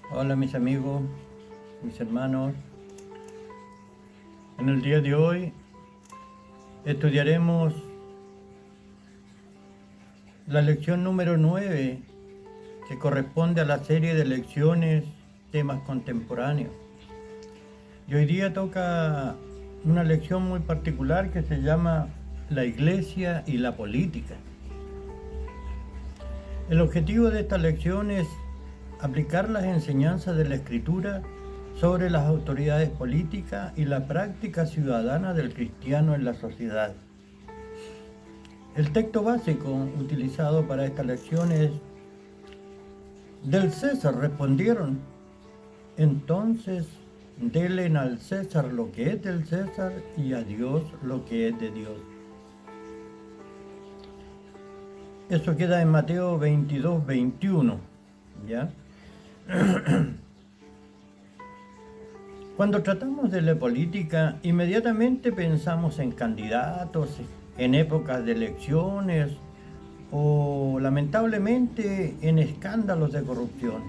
Hola mis amigos, mis hermanos. En el día de hoy estudiaremos la lección número 9, que corresponde a la serie de lecciones temas contemporáneos. Y hoy día toca una lección muy particular que se llama la Iglesia y la política. El objetivo de esta lección es aplicar las enseñanzas de la Escritura sobre las autoridades políticas y la práctica ciudadana del cristiano en la sociedad. El texto básico utilizado para esta lección es: del César respondieron, entonces denle al César lo que es del César y a Dios lo que es de Dios. Eso queda en Mateo 22, 21, ¿ya? Cuando tratamos de la política, inmediatamente pensamos en candidatos, en épocas de elecciones o, lamentablemente, en escándalos de corrupción.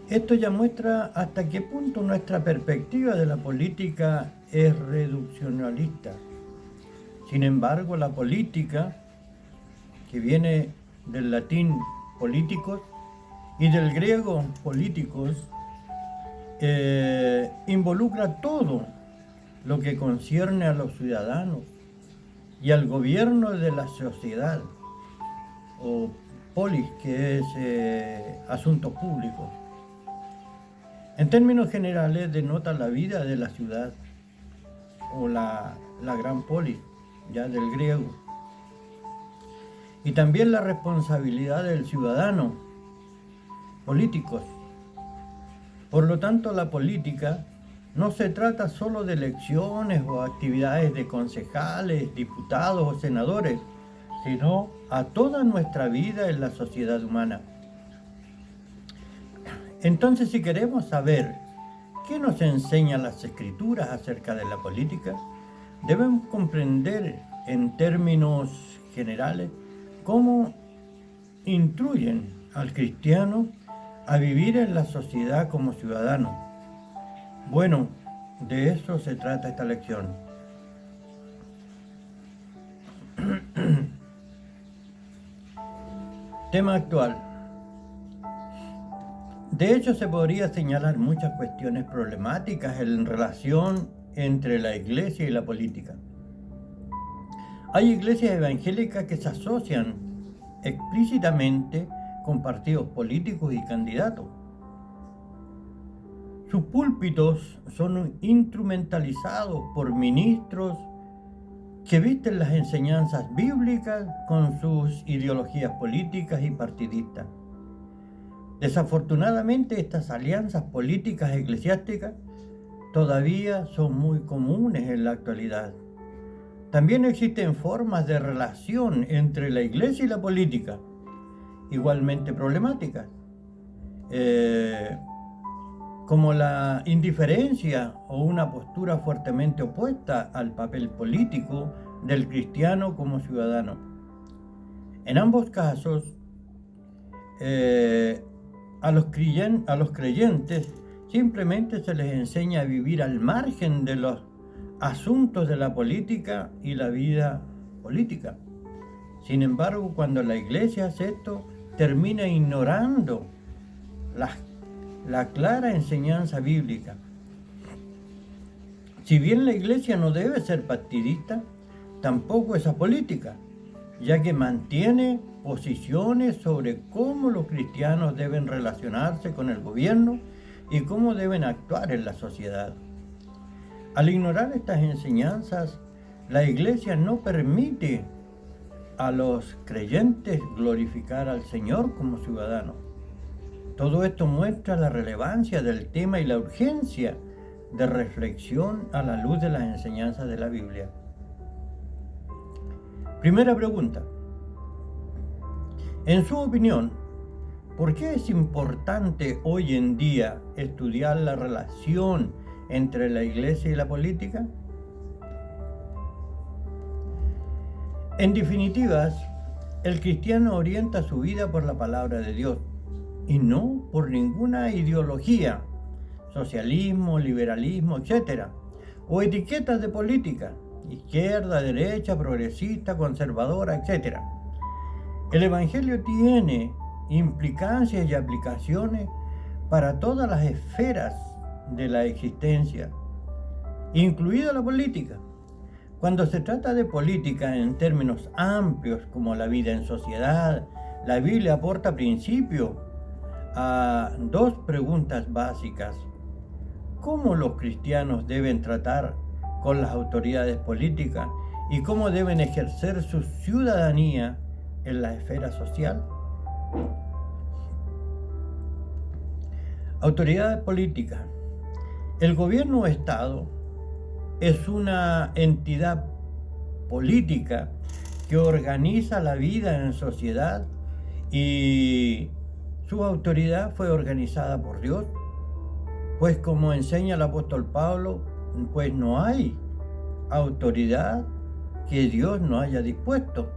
Esto ya muestra hasta qué punto nuestra perspectiva de la política es reduccionalista. Sin embargo, la política, que viene del latín políticos y del griego políticos, involucra todo lo que concierne a los ciudadanos y al gobierno de la sociedad, o polis, que es asuntos públicos. En términos generales denota la vida de la ciudad, o la gran polis, ya del griego, y también la responsabilidad del ciudadano, políticos. Por lo tanto, la política no se trata solo de elecciones o actividades de concejales, diputados o senadores, sino a toda nuestra vida en la sociedad humana. Entonces, si queremos saber qué nos enseñan las Escrituras acerca de la política, debemos comprender en términos generales cómo instruyen al cristiano a vivir en la sociedad como ciudadano. Bueno, de eso se trata esta lección. Tema actual. De hecho, se podría señalar muchas cuestiones problemáticas en relación entre la iglesia y la política. Hay iglesias evangélicas que se asocian explícitamente con partidos políticos y candidatos. Sus púlpitos son instrumentalizados por ministros que visten las enseñanzas bíblicas con sus ideologías políticas y partidistas. Desafortunadamente, estas alianzas políticas eclesiásticas todavía son muy comunes en la actualidad. También existen formas de relación entre la iglesia y la política, igualmente problemáticas, como la indiferencia o una postura fuertemente opuesta al papel político del cristiano como ciudadano. En ambos casos, a los creyentes simplemente se les enseña a vivir al margen de los asuntos de la política y la vida política. Sin embargo, cuando la iglesia hace esto, termina ignorando la clara enseñanza bíblica. Si bien la iglesia no debe ser partidista, tampoco es apolítica, ya que mantiene posiciones sobre cómo los cristianos deben relacionarse con el gobierno y cómo deben actuar en la sociedad. Al ignorar estas enseñanzas, la iglesia no permite a los creyentes glorificar al Señor como ciudadanos. Todo esto muestra la relevancia del tema y la urgencia de reflexión a la luz de las enseñanzas de la Biblia. Primera pregunta. En su opinión, ¿por qué es importante hoy en día estudiar la relación entre la iglesia y la política? En definitivas, el cristiano orienta su vida por la palabra de Dios y no por ninguna ideología, socialismo, liberalismo, etc., o etiquetas de política, izquierda, derecha, progresista, conservadora, etc. El Evangelio tiene implicancias y aplicaciones para todas las esferas de la existencia, incluida la política. Cuando se trata de política en términos amplios como la vida en sociedad, la Biblia aporta principio a dos preguntas básicas. ¿Cómo los cristianos deben tratar con las autoridades políticas y cómo deben ejercer su ciudadanía en la esfera social? Autoridad política. El gobierno o Estado es una entidad política que organiza la vida en sociedad y su autoridad fue organizada por Dios. Pues como enseña el apóstol Pablo, pues no hay autoridad que Dios no haya dispuesto.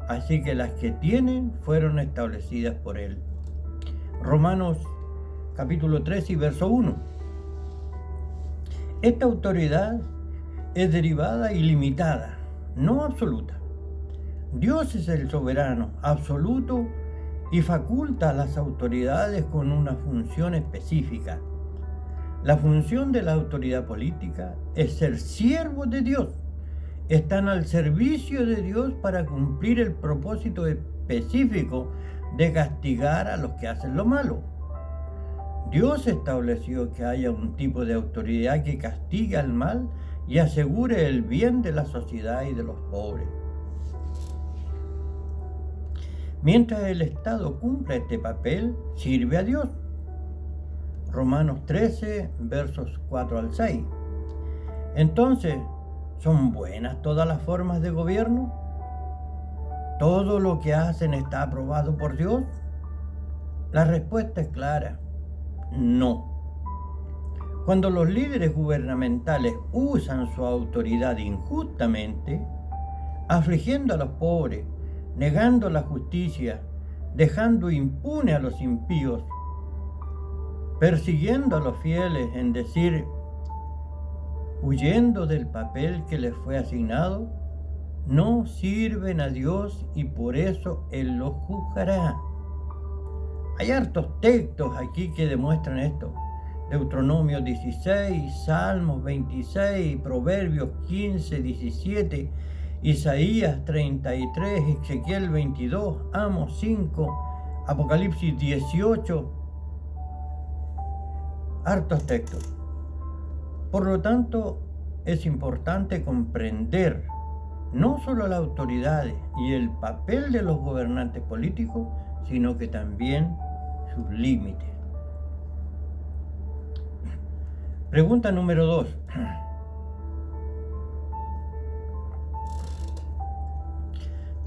Así que las que tienen fueron establecidas por Él. Romanos capítulo 3 y verso 1. Esta autoridad es derivada y limitada, no absoluta. Dios es el soberano absoluto y faculta a las autoridades con una función específica. La función de la autoridad política es ser siervos de Dios. Están al servicio de Dios para cumplir el propósito específico de castigar a los que hacen lo malo. Dios estableció que haya un tipo de autoridad que castigue al mal y asegure el bien de la sociedad y de los pobres. Mientras el Estado cumpla este papel, sirve a Dios. Romanos 13, versos 4 al 6. Entonces, ¿son buenas todas las formas de gobierno? ¿Todo lo que hacen está aprobado por Dios? La respuesta es clara: no. Cuando los líderes gubernamentales usan su autoridad injustamente, afligiendo a los pobres, negando la justicia, dejando impune a los impíos, persiguiendo a los fieles, en decir, huyendo del papel que les fue asignado, no sirven a Dios y por eso Él los juzgará. Hay hartos textos aquí que demuestran esto. Deuteronomio 16, Salmos 26, Proverbios 15, 17, Isaías 33, Ezequiel 22, Amos 5, Apocalipsis 18, hartos textos. Por lo tanto, es importante comprender no solo las autoridades y el papel de los gobernantes políticos, sino que también sus límites. Pregunta número 2.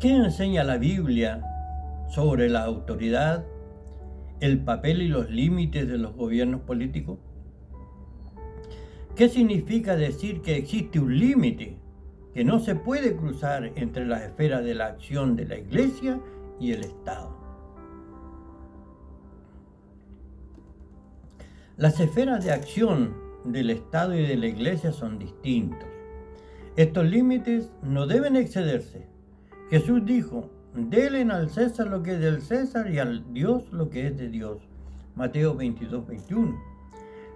¿Qué enseña la Biblia sobre la autoridad, el papel y los límites de los gobiernos políticos? ¿Qué significa decir que existe un límite que no se puede cruzar entre las esferas de la acción de la Iglesia y el Estado? Las esferas de acción del Estado y de la Iglesia son distintos. Estos límites no deben excederse. Jesús dijo: denle al César lo que es del César y al Dios lo que es de Dios. Mateo 22, 21.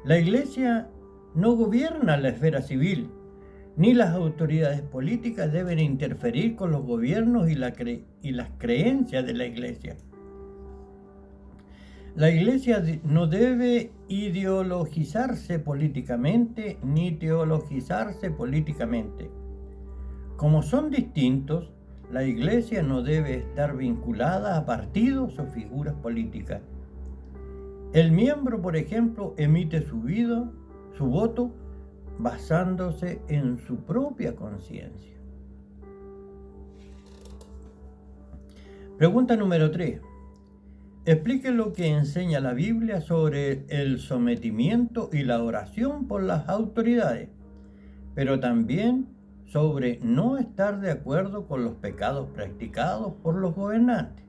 La Iglesia no gobierna la esfera civil, ni las autoridades políticas deben interferir con los gobiernos y las creencias de la Iglesia. La Iglesia no debe ideologizarse políticamente ni teologizarse políticamente. Como son distintos, la Iglesia no debe estar vinculada a partidos o figuras políticas. El miembro, por ejemplo, emite su voto basándose en su propia conciencia. Pregunta número 3. Explique lo que enseña la Biblia sobre el sometimiento y la oración por las autoridades, pero también sobre no estar de acuerdo con los pecados practicados por los gobernantes.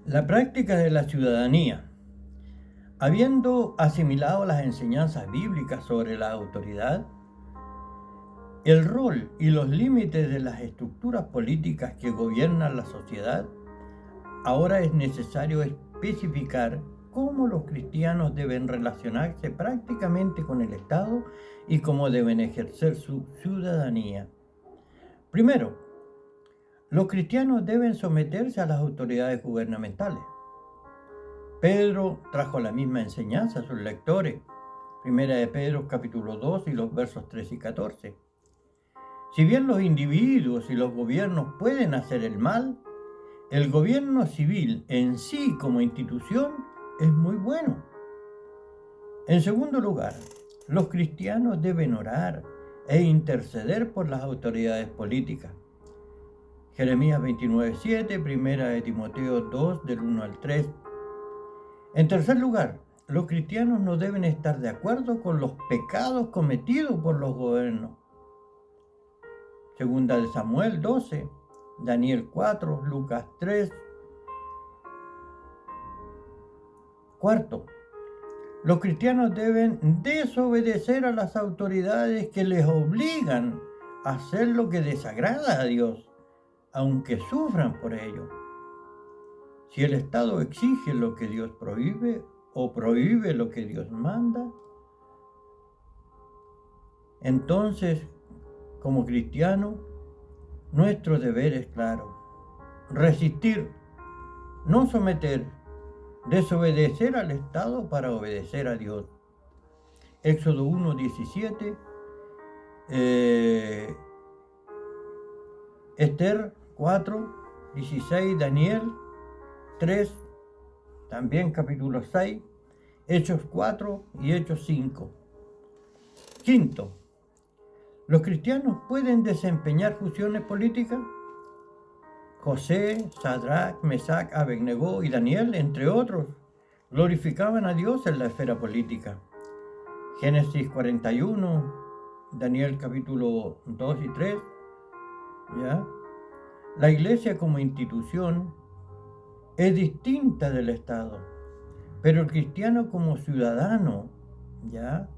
La práctica de la ciudadanía. Habiendo asimilado las enseñanzas bíblicas sobre la autoridad, el rol y los límites de las estructuras políticas que gobiernan la sociedad, ahora es necesario especificar cómo los cristianos deben relacionarse prácticamente con el Estado y cómo deben ejercer su ciudadanía. Primero, los cristianos deben someterse a las autoridades gubernamentales. Pedro trajo la misma enseñanza a sus lectores. Primera de Pedro capítulo 2 y los versos 13 y 14. Si bien los individuos y los gobiernos pueden hacer el mal, el gobierno civil en sí como institución es muy bueno. En segundo lugar, los cristianos deben orar e interceder por las autoridades políticas. Jeremías 29:7, Primera de Timoteo 2 del 1 al 3. En tercer lugar, los cristianos no deben estar de acuerdo con los pecados cometidos por los gobiernos. Segunda de Samuel 12, Daniel 4, Lucas 3. Cuarto, los cristianos deben desobedecer a las autoridades que les obligan a hacer lo que desagrada a Dios, aunque sufran por ello. Si el Estado exige lo que Dios prohíbe o prohíbe lo que Dios manda, entonces, como cristiano, nuestro deber es claro: resistir, no someter, desobedecer al Estado para obedecer a Dios. Éxodo 1:17, Esther 4:16, Daniel 3, también capítulo 6, Hechos 4 y Hechos 5. Quinto, ¿los cristianos pueden desempeñar funciones políticas? José, Sadrach, Mesach, Abednego y Daniel, entre otros, glorificaban a Dios en la esfera política. Génesis 41, Daniel capítulo 2 y 3. ¿Ya? La iglesia como institución es distinta del Estado, pero el cristiano como ciudadano, ¿ya?,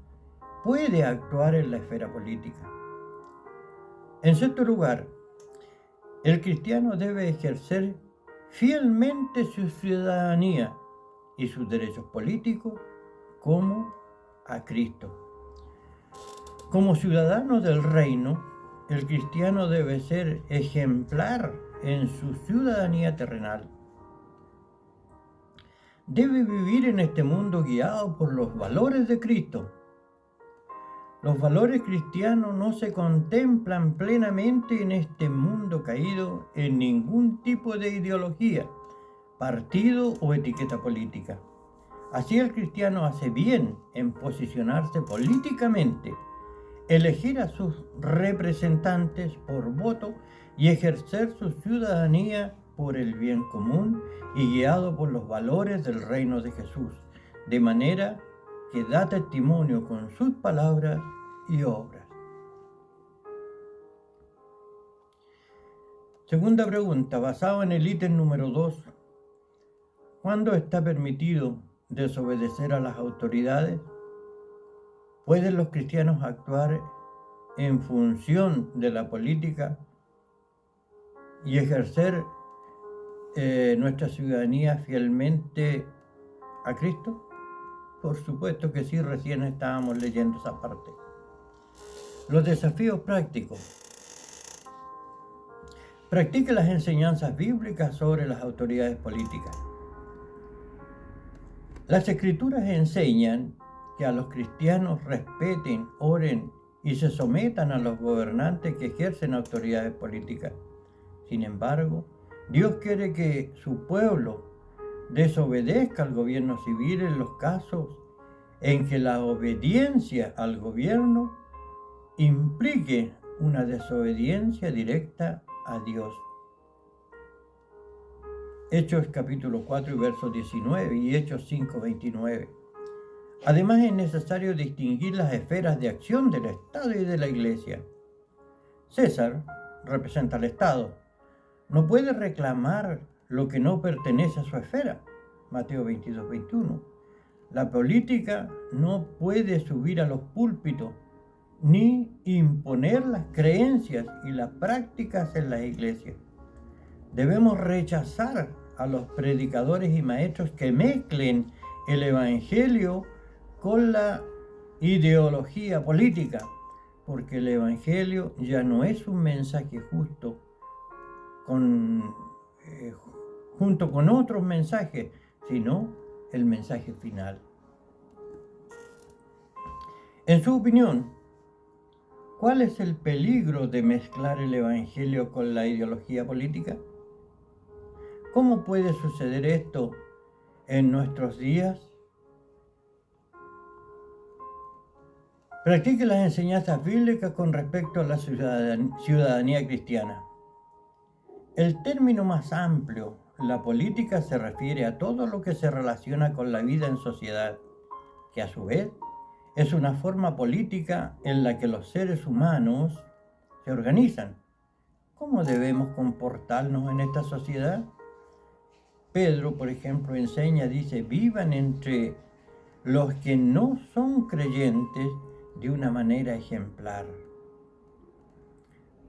puede actuar en la esfera política. En sexto lugar, el cristiano debe ejercer fielmente su ciudadanía y sus derechos políticos como a Cristo. Como ciudadano del reino, el cristiano debe ser ejemplar en su ciudadanía terrenal. Debe vivir en este mundo guiado por los valores de Cristo. Los valores cristianos no se contemplan plenamente en este mundo caído en ningún tipo de ideología, partido o etiqueta política. Así el cristiano hace bien en posicionarse políticamente, elegir a sus representantes por voto y ejercer su ciudadanía por el bien común y guiado por los valores del reino de Jesús, de manera que da testimonio con sus palabras y obras. Segunda pregunta, basado en el ítem número 2. ¿Cuándo está permitido desobedecer a las autoridades? ¿Pueden los cristianos actuar en función de la política y ejercer nuestra ciudadanía fielmente a Cristo? Por supuesto que sí, recién estábamos leyendo esa parte. Los desafíos prácticos. Practique las enseñanzas bíblicas sobre las autoridades políticas. Las Escrituras enseñan que a los cristianos respeten, oren y se sometan a los gobernantes que ejercen autoridades políticas. Sin embargo, Dios quiere que su pueblo desobedezca al gobierno civil en los casos en que la obediencia al gobierno implique una desobediencia directa a Dios. Hechos capítulo 4 y verso 19 y Hechos 5:29. Además es necesario distinguir las esferas de acción del Estado y de la Iglesia. César representa al Estado, no puede reclamar lo que no pertenece a su esfera. Mateo 22, 21. La política no puede subir a los púlpitos ni imponer las creencias y las prácticas en las iglesias. Debemos rechazar a los predicadores y maestros que mezclen el evangelio con la ideología política, porque el evangelio ya no es un mensaje justo junto con otros mensajes, sino el mensaje final. En su opinión, ¿cuál es el peligro de mezclar el evangelio con la ideología política? ¿Cómo puede suceder esto en nuestros días? Practique las enseñanzas bíblicas con respecto a la ciudadanía cristiana. El término más amplio, la política, se refiere a todo lo que se relaciona con la vida en sociedad, que a su vez es una forma política en la que los seres humanos se organizan. ¿Cómo debemos comportarnos en esta sociedad? Pedro, por ejemplo, enseña, dice, vivan entre los que no son creyentes de una manera ejemplar.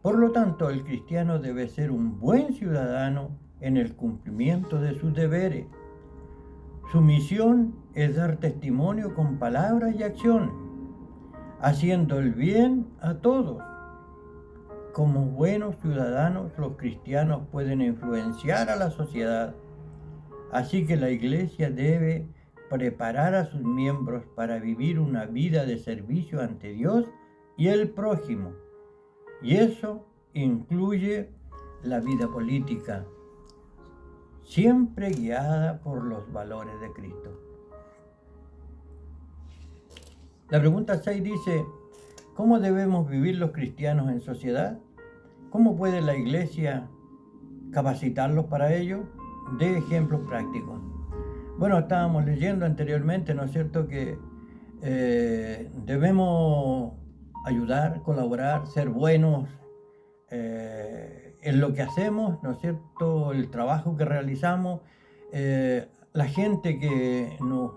Por lo tanto, el cristiano debe ser un buen ciudadano en el cumplimiento de sus deberes. Su misión es dar testimonio con palabras y acciones, haciendo el bien a todos. Como buenos ciudadanos, los cristianos pueden influenciar a la sociedad. Así que la iglesia debe preparar a sus miembros para vivir una vida de servicio ante Dios y el prójimo. Y eso incluye la vida política, siempre guiada por los valores de Cristo. La pregunta 6 dice, ¿cómo debemos vivir los cristianos en sociedad? ¿Cómo puede la iglesia capacitarlos para ello? De ejemplos prácticos. Bueno, estábamos leyendo anteriormente, ¿no es cierto?, que debemos ayudar, colaborar, ser buenos en lo que hacemos, ¿no es cierto?, el trabajo que realizamos, la gente que nos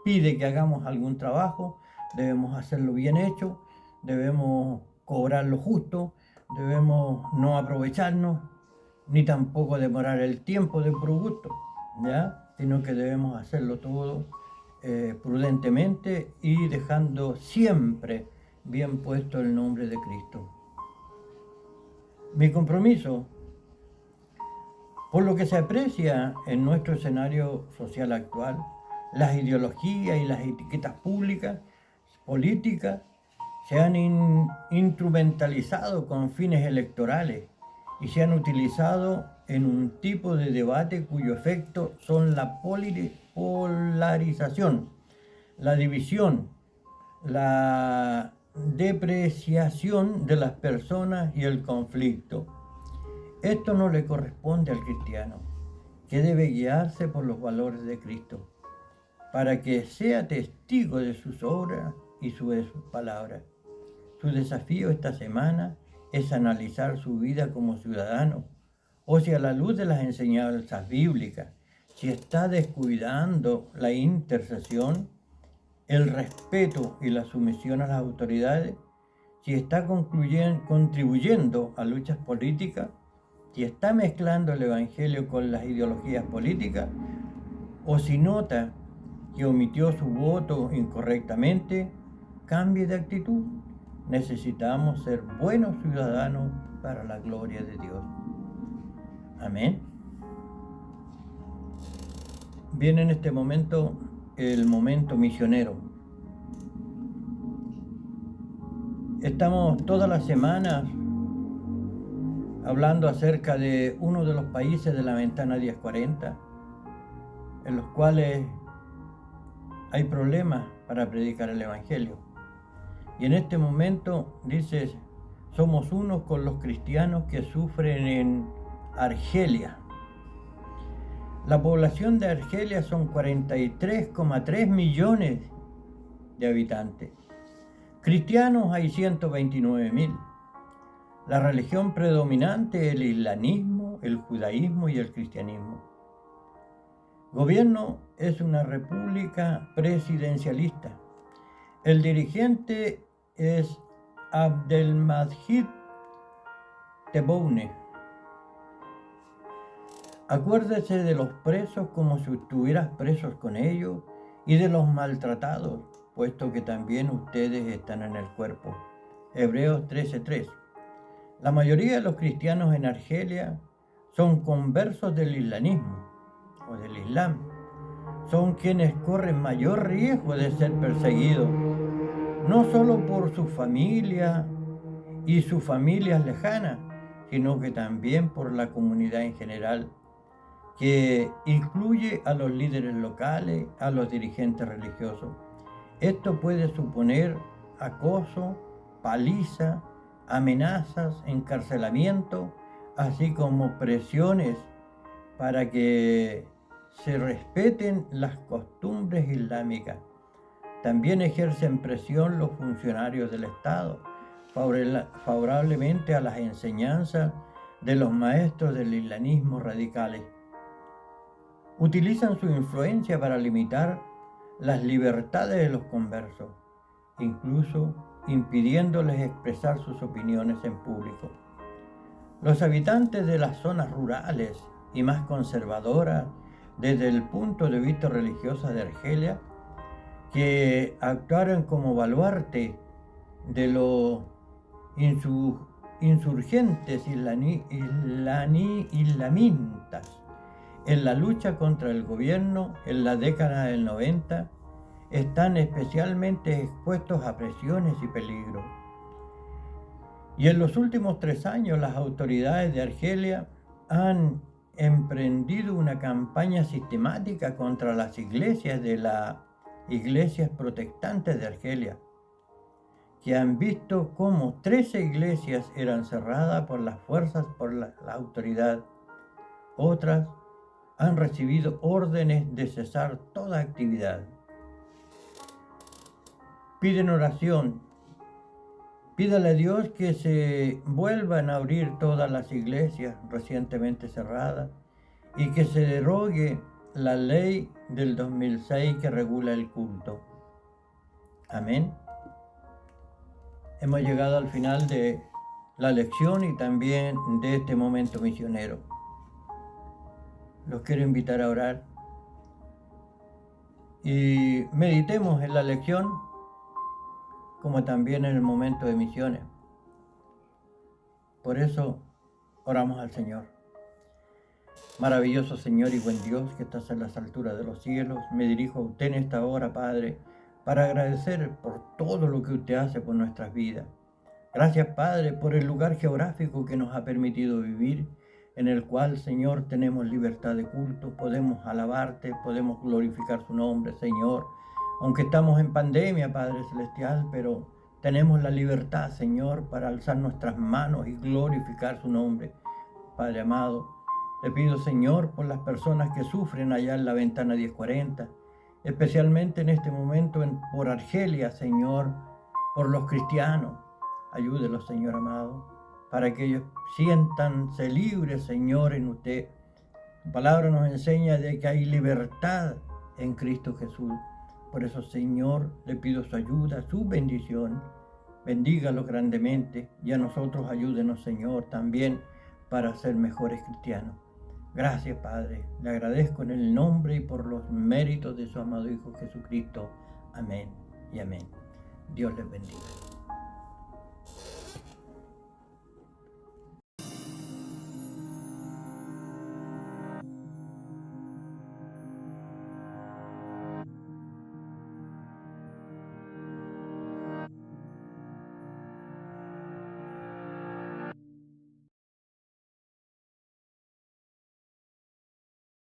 pide que hagamos algún trabajo, debemos hacerlo bien hecho, debemos cobrar lo justo, debemos no aprovecharnos, ni tampoco demorar el tiempo de puro gusto, ¿ya? Sino que debemos hacerlo todo prudentemente y dejando siempre bien puesto el nombre de Cristo. Mi compromiso, por lo que se aprecia en nuestro escenario social actual, las ideologías y las etiquetas políticas, se han instrumentalizado con fines electorales y se han utilizado en un tipo de debate cuyo efecto son la polarización, la división, la depreciación de las personas y el conflicto. Esto no le corresponde al cristiano, que debe guiarse por los valores de Cristo, para que sea testigo de sus obras y sus palabras. Su desafío esta semana es analizar su vida como ciudadano, o si a la luz de las enseñanzas bíblicas, si está descuidando la intercesión, el respeto y la sumisión a las autoridades, si está contribuyendo a luchas políticas, si está mezclando el evangelio con las ideologías políticas, o si nota que omitió su voto incorrectamente, cambie de actitud. Necesitamos ser buenos ciudadanos para la gloria de Dios. Amén. Viene en este momento el momento misionero. Estamos todas las semanas hablando acerca de uno de los países de la ventana 1040, en los cuales hay problemas para predicar el evangelio. Y en este momento, dice, somos unos con los cristianos que sufren en Argelia. La población de Argelia son 43,3 millones de habitantes. Cristianos hay 129.000. La religión predominante es el islamismo, el judaísmo y el cristianismo. Gobierno es una república presidencialista. El dirigente es Abdelmajid Tebboune. Acuérdese de los presos como si estuvieras presos con ellos y de los maltratados, puesto que también ustedes están en el cuerpo. Hebreos 13:3. La mayoría de los cristianos en Argelia son conversos del islamismo o del Islam. Son quienes corren mayor riesgo de ser perseguidos, no solo por su familia y sus familias lejanas, sino que también por la comunidad en general, que incluye a los líderes locales, a los dirigentes religiosos. Esto puede suponer acoso, paliza, amenazas, encarcelamiento, así como presiones para que se respeten las costumbres islámicas. También ejercen presión los funcionarios del Estado, favorablemente a las enseñanzas de los maestros del islamismo radicales. Utilizan su influencia para limitar las libertades de los conversos, incluso impidiéndoles expresar sus opiniones en público. Los habitantes de las zonas rurales y más conservadoras desde el punto de vista religioso de Argelia, que actuaron como baluarte de los insurgentes islamistas en la lucha contra el gobierno en la década del 90, están especialmente expuestos a presiones y peligros. Y en los últimos 3 años las autoridades de Argelia han emprendido una campaña sistemática contra las iglesias de las iglesias protestantes de Argelia, que han visto cómo 13 iglesias eran cerradas por las fuerzas, por la autoridad. Otras han recibido órdenes de cesar toda actividad. Piden oración. Pídale a Dios que se vuelvan a abrir todas las iglesias recientemente cerradas y que se derogue la ley del 2006 que regula el culto. Amén. Hemos llegado al final de la lección y también de este momento misionero. Los quiero invitar a orar y meditemos en la lección como también en el momento de misiones. Por eso oramos al Señor. Maravilloso Señor y buen Dios que estás en las alturas de los cielos, me dirijo a usted en esta hora, Padre, para agradecer por todo lo que usted hace por nuestras vidas. Gracias, Padre, por el lugar geográfico que nos ha permitido vivir, en el cual, Señor, tenemos libertad de culto, podemos alabarte, podemos glorificar su nombre, Señor. Aunque estamos en pandemia, Padre Celestial, pero tenemos la libertad, Señor, para alzar nuestras manos y glorificar su nombre. Padre amado, te pido, Señor, por las personas que sufren allá en la ventana 1040, especialmente en este momento por Argelia, Señor, por los cristianos. Ayúdelos, Señor amado, para que ellos siéntanse libres, Señor, en usted. Tu palabra nos enseña de que hay libertad en Cristo Jesús. Por eso, Señor, le pido su ayuda, su bendición. Bendígalos grandemente y a nosotros ayúdenos, Señor, también para ser mejores cristianos. Gracias, Padre. Le agradezco en el nombre y por los méritos de su amado Hijo Jesucristo. Amén y amén. Dios les bendiga.